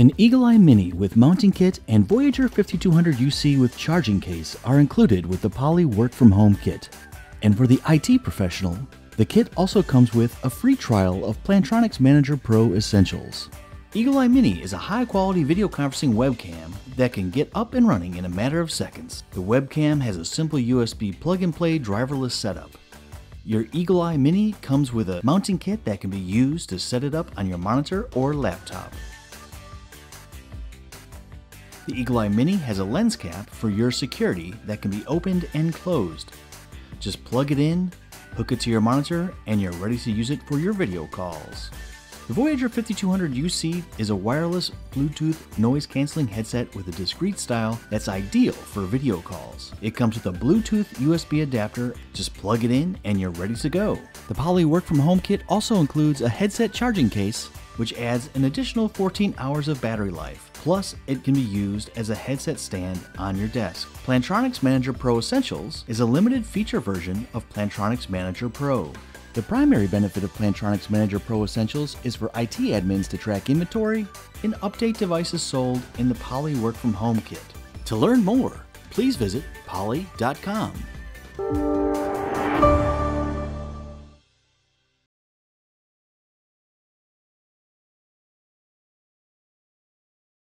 An Eagle Eye Mini with mounting kit and Voyager 5200 UC with charging case are included with the Poly Work From Home kit. And for the IT professional, the kit also comes with a free trial of Plantronics Manager Pro Essentials. Eagle Eye Mini is a high-quality video conferencing webcam that can get up and running in a matter of seconds. The webcam has a simple USB plug-and-play driverless setup. Your Eagle Eye Mini comes with a mounting kit that can be used to set it up on your monitor or laptop. The Eagle Eye Mini has a lens cap for your security that can be opened and closed. Just plug it in, hook it to your monitor, and you're ready to use it for your video calls. The Voyager 5200 UC is a wireless Bluetooth noise-canceling headset with a discrete style that's ideal for video calls. It comes with a Bluetooth USB adapter, just plug it in and you're ready to go. The Poly Work From Home kit also includes a headset charging case, which adds an additional 14 hours of battery life. Plus, it can be used as a headset stand on your desk. Plantronics Manager Pro Essentials is a limited feature version of Plantronics Manager Pro. The primary benefit of Plantronics Manager Pro Essentials is for IT admins to track inventory and update devices sold in the Poly Work From Home kit. To learn more, please visit poly.com.